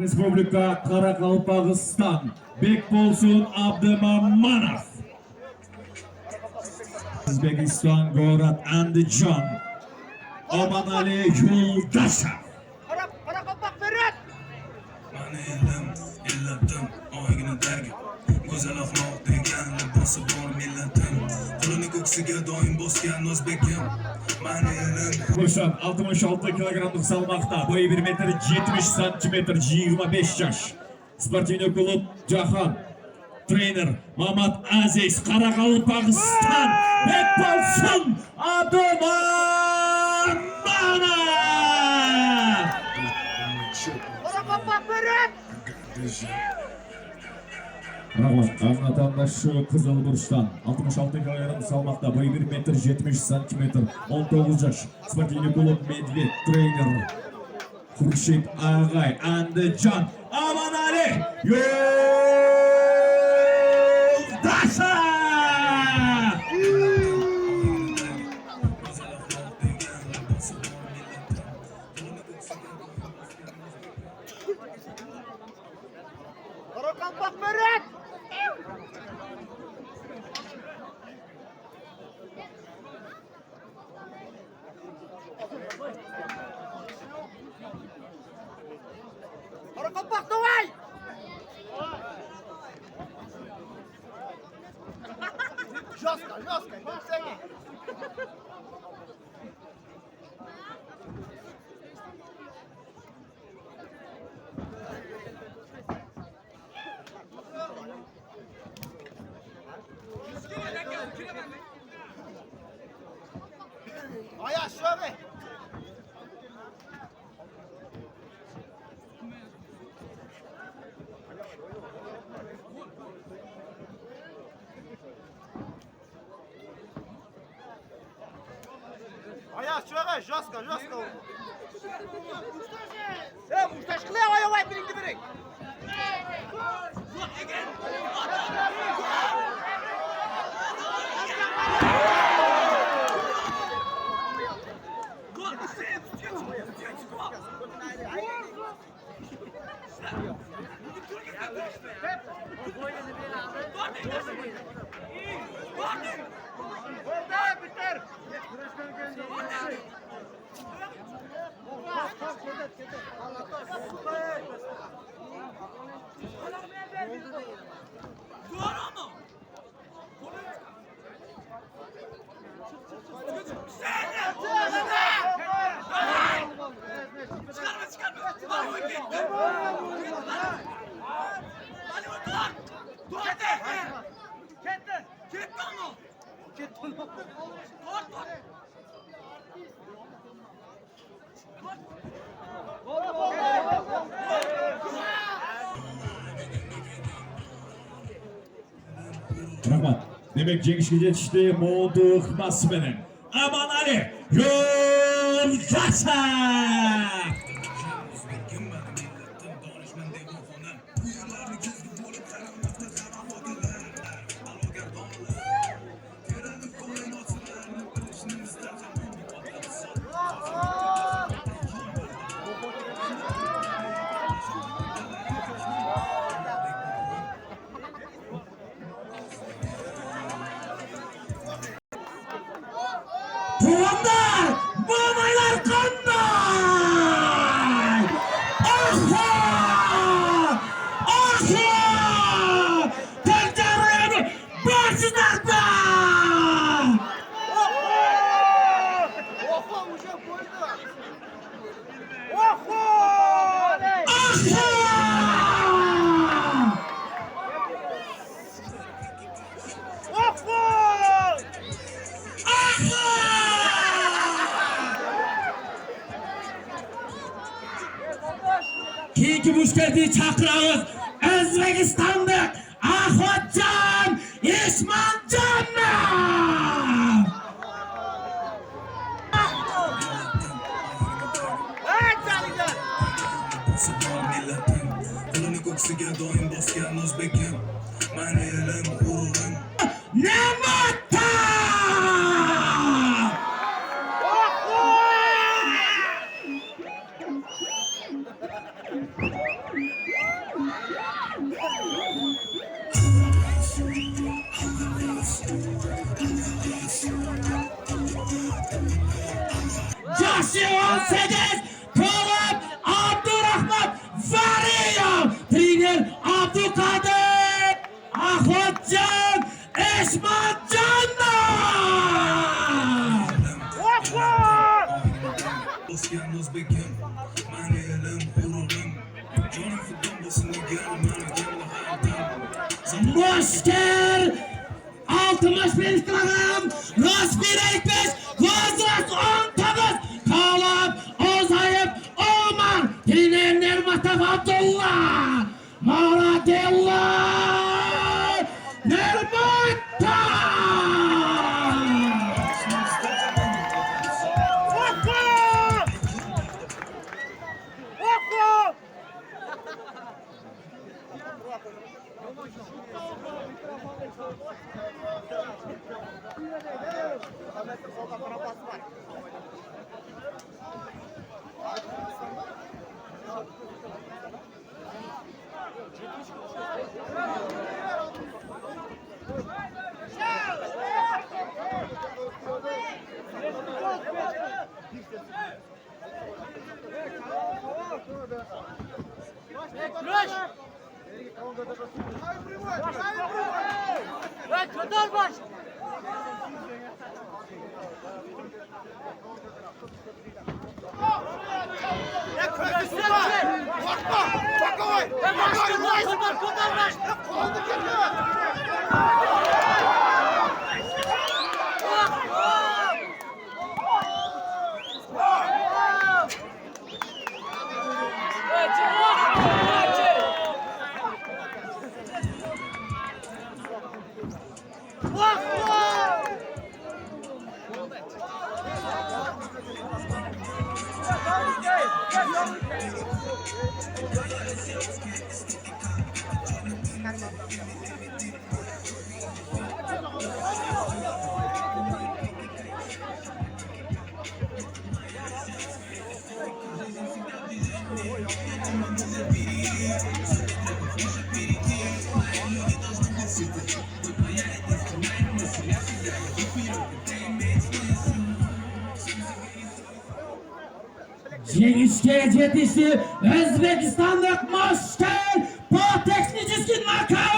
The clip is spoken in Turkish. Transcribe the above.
Respublika Qoraqalpog'iston Bekbolsun Abdumamanov. O'zbekiston Go'rat Andijon Omonali Yo'ldashev. Qoraqalpoq Berat. Mani elim, illatim, oygini darga. Go'zal axloq degan libosi bor millatim. Qo'lini ko'ksiga doim bosgan o'zbekim. Mani elim. Qo'shan 66 kilogramlik salmoqda, bo'yi 1 metr 70 santimetr, 25 yosh. Sportivniy klub Jahon. Trener Muhammad Aziz Qoraqalpog'iston Bekbolsun Abdumamanov. Qoraqalpoq Berat. Rahmat. Vatandaş şu Kızılburç'tan 66 kilogram salmakta, boyu 1 metr 70 santimetr, 19 yaş. Sportivniy klub Medved. Trener Xurshid Ag'ay Andijon Omonali Yo'ldashev. Qoraqalpoq Berat. Qoraqalpoq davay. Жестко, yüksek. Ayaş şöyle. Ayaş şöyle, жестко. Мушташ қылай, аябай біріңді бірің. Bitir. Rahmat. Demek jengishga yetishdi Modu Hikmasovning Omonali Yo'ldashev. O'zbekim mani millatim, donishmand devoxonam. Bu yerlarni ko'zga bo'lib qaramoqda qaramoqdalar. Alogar donlar. Teranib qo'ying otlarni bilishni mustaqim. Tuvanlar, babaylar kanday! Aha! Aha! Tekrar başlarda! Oho, уже поздно. Oho! Aha! Oho! Aha! Keyingi mushkilni chaqiramiz. O'zbekistonlik Ahmadjon Eshmanjonov. Qo'lini ko'ksiga doim bosgan o'zbekim. Mani elim, g'ururim. Ne'matda! Oho! 18 Kolub Abdurrahman Variyov, trener Abduqodir Ahmadjon Eshmatjonov. Bosgan o'zbekim, mani elim, g'ururim. Jonim fido bo'lsin agar mani kamda hayotdan. Boshkar 65 kilogram, Rosbir 5, G'ozras 19, Kolub Ozayev Omar, trener Nermatov Abdullah, Moratilla Nermatov. Жеңіске жетішті Өзбекстандық Москал по технический нокаут.